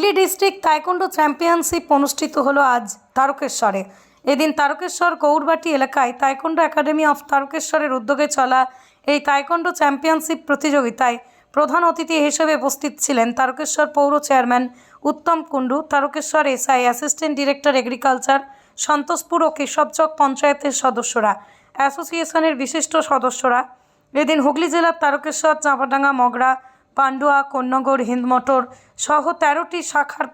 Hooghly district taekwondo championship অনুষ্ঠিত হলো আজ তারকেশ্বরে। এদিন তারকেশ্বর গৌরবাটি এলাকায় তাইকোন্ডো একাডেমি অফ তারকেশ্বরের উদ্যোগে চলা এই তাইকোন্ডো চ্যাম্পিয়নশিপ প্রতিযোগিতায় প্রধান অতিথি হিসেবে উপস্থিত ছিলেন তারকেশ্বর পৌর chairman Uttam Kundu, Tarakeswar SI, assistant director agriculture, Santoshpur ও কেশবচক পঞ্চায়েতের সদস্যরা, অ্যাসোসিয়েশনের বিশিষ্ট সদস্যরা। এদিন হুগলি জেলার তারকেশ্বর, চাঁপাডাঙ্গা, মগরা, পান্ডুয়া, কোন্নগর, হিন্দমোটর সহ 13টি শাখার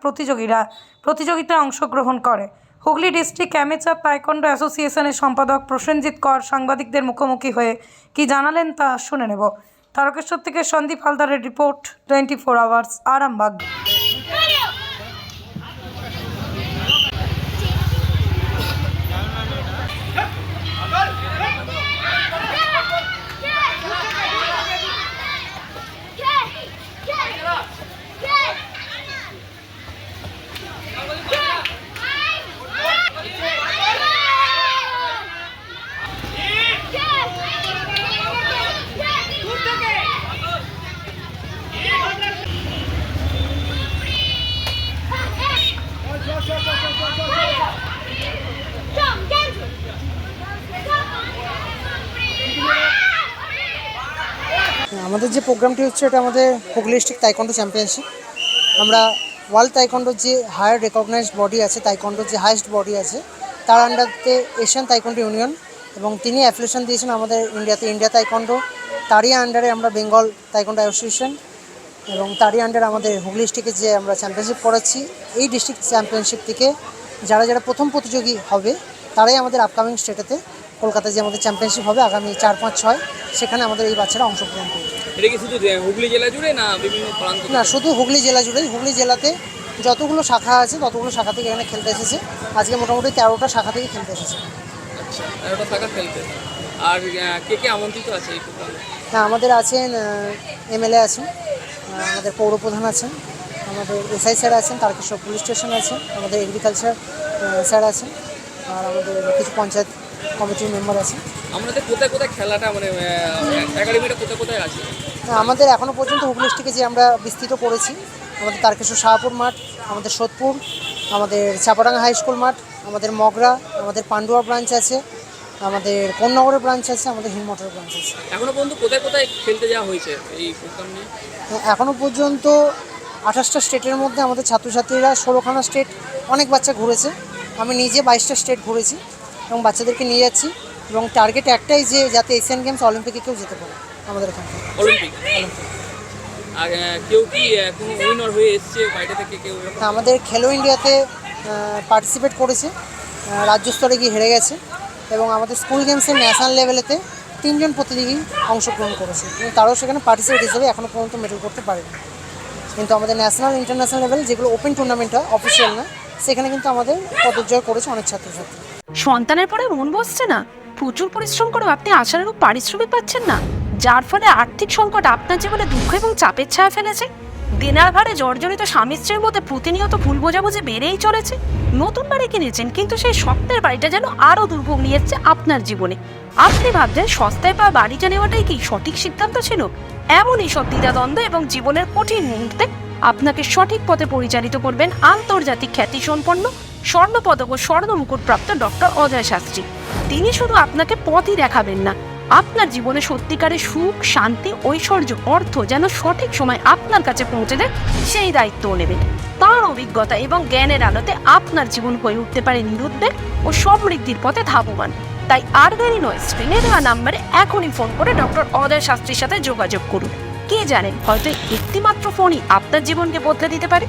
প্রতিযোগিতায় অংশগ্রহণ করে। হুগলি ডিস্ট্রিক্ট অ্যামেচার তাইকোন্ডো অ্যাসোসিয়েশনের সম্পাদক প্রসেনজিৎ কর সাংবাদিকদের মুখোমুখি হয়ে কি জানালেন তা শুনে নেব। তারকেশ্বর থেকে সন্দীপ হালদারের রিপোর্ট, 24 আওয়ার্স আরামবাগ। আমাদের যে প্রোগ্রামটি হচ্ছে এটা আমাদের হুগলি ডিস্ট্রিক্ট তাইকোন্ডো চ্যাম্পিয়নশিপ। আমরা ওয়ার্ল্ড তাইকোন্ডোর যে হায়ার রেকগনাইজড বডি আছে, তাইকোন্ডোর যে হাইয়েস্ট বডি আছে, তার আন্ডারতে এশিয়ান তাইকোন্ডো ইউনিয়ন এবং তিনি অ্যাফিলিয়েশন দিয়েছেন আমাদের ইন্ডিয়া তাইকোন্ডো। তারই আন্ডারে আমরা বেঙ্গল তাইকোন্ডো অ্যাসোসিয়েশন এবং তারই আন্ডারে আমাদের হুগলি ডিস্ট্রিক্টে যে আমরা চ্যাম্পিয়নশিপ করাচ্ছি। এই ডিস্ট্রিক্ট চ্যাম্পিয়নশিপ থেকে যারা প্রথম প্রতিযোগী হবে তারাই আমাদের আপকামিং স্টেটেতে কলকাতায় যে আমাদের চ্যাম্পিয়নশিপ হবে আগামী 4, 5, 6 সেখানে আমাদের এই বাচ্চারা অংশগ্রহণ করবে। এটা কি শুধু হুগলি জেলা জুড়ে না বিভিন্ন প্রান্ত? না, শুধু হুগলি জেলা জুড়েই। হুগলি জেলাতে যতগুলো শাখা আছে ততগুলো শাখা থেকে এখানে খেলতে এসেছে। আজকে মোটামুটি 13টা শাখা থেকে খেলতে এসেছে। আচ্ছা, 13টা শাখা খেলতে। আর কে কে আমন্ত্রিত আছে এই প্রোগ্রামে? হ্যাঁ, আমাদের আছেন এমএলএ আছেন, আমাদের পৌরপ্রধান আছেন, আমাদের এসআই স্যার আছেন, তারকেশ্বর পুলিশ স্টেশন আছেন, আমাদের এগ্রিকালচার স্যার আছেন, আর আমাদের কিছু পঞ্চায়েত কমিটির মেম্বার আছেন। আমাদের কোথায় কোথায় খেলাটা মানে একাডেমিটা কোথায় কোথায় আছে? আমাদের এখনও পর্যন্ত হুগলি ডিস্ট্রিক্টে যে আমরা বিস্তৃত করেছি, আমাদের তারকেশ্বর শাহপুর মাঠ, আমাদের সোদপুর, আমাদের চাঁপাডাঙ্গা হাই স্কুল মাঠ, আমাদের মগরা, আমাদের পান্ডুয়া ব্রাঞ্চ আছে, আমাদের কোন্নগরের ব্রাঞ্চ আছে, আমাদের হিন্দমোটর ব্রাঞ্চ আছে। এখনও পর্যন্ত কোথায় কোথায় খেলতে যাওয়া হয়েছে এই প্রোগ্রাম নিয়ে? এখনও পর্যন্ত 28টা স্টেটের মধ্যে আমাদের ছাত্রছাত্রীরা 16খানা স্টেট, অনেক বাচ্চা ঘুরেছে। আমি নিজে 22টা স্টেট ঘুরেছি এবং বাচ্চাদেরকে নিয়ে যাচ্ছি এবং টার্গেট একটাই যে যাতে এশিয়ান গেমস অলিম্পিকে কেউ যেতে পারে আমাদের এখান থেকে। অলিম্পিক। আর কেউ কি কোনো উইনার হয়ে এসছে বাইরে থেকে কেউ? আমাদের খেলো ইন্ডিয়াতে পার্টিসিপেট করেছে, রাজ্য স্তরে গিয়ে হেরে গেছে এবং আমাদের স্কুল গেমসের ন্যাশনাল লেভেলেতে 3 জন প্রতিযোগী অংশগ্রহণ করেছে এবং তারাও সেখানে পার্টিসিপেট হিসেবে এখনও পর্যন্ত মেডেল করতে পারেনি। কিন্তু আমাদের ন্যাশনাল ইন্টারন্যাশনাল লেভেল যেগুলো ওপেন টুর্নামেন্ট হয়, অফিসিয়াল না, সেখানে কিন্তু আমাদের পদক জয় করেছে অনেক ছাত্রছাত্রী। সন্তানের পরে মন বসছে না, প্রচুর পরিশ্রম করেও আপনি আশানুরূপ পারিশ্রমিক পাচ্ছেন না, যার ফলে আর্থিক সংকট আপনার জীবনে দুঃখ এবং চাপের ছায়া ফেলেছে। দেনার ভারে জর্জরিত স্বামী স্ত্রীর মধ্যে প্রতিনিয়ত ভুল বোঝাবুঝি বেড়েই চলেছে। নতুন বাড়ি কিনেছেন কিন্তু সেই স্বপ্নের বাড়িটা যেন আরও দুর্ভোগ নিয়ে এসছে আপনার জীবনে। আপনি ভাবছেন সস্তায় পাওয়া বাড়িটা নেওয়াটাই কি সঠিক সিদ্ধান্ত ছিল? এমনই সব দ্বিধাদ্বন্দ্ব এবং জীবনের কঠিন মুহূর্তে আপনাকে সঠিক পথে পরিচালিত করবেন আন্তর্জাতিক খ্যাতিসম্পন্ন স্বর্ণপদক ও স্বর্ণ মুকুটপ্রাপ্ত ডক্টর অজয় শাস্ত্রী। তিনি শুধু আপনাকে পথই দেখাবেন না, আপনার জীবনে সত্যিকারের সুখ, শান্তি, ঐশ্বর্য, অর্থ যেন সঠিক সময় আপনার কাছে পৌঁছে দেয় সেই দায়িত্বও নেবেন। তার অভিজ্ঞতা এবং জ্ঞানের আলোতে আপনার জীবন হয়ে উঠতে পারে নিরুদ্বেগ ও সমৃদ্ধির পথে ধাবমান। তাই আর দেরি নয়, স্ক্রিনে দেওয়া নাম্বারে এখনই ফোন করে ডক্টর অজয় শাস্ত্রীর সাথে যোগাযোগ করুন। কে জানেন, হয়তো একটিমাত্র ফোনই আপনার জীবনকে বদলে দিতে পারে।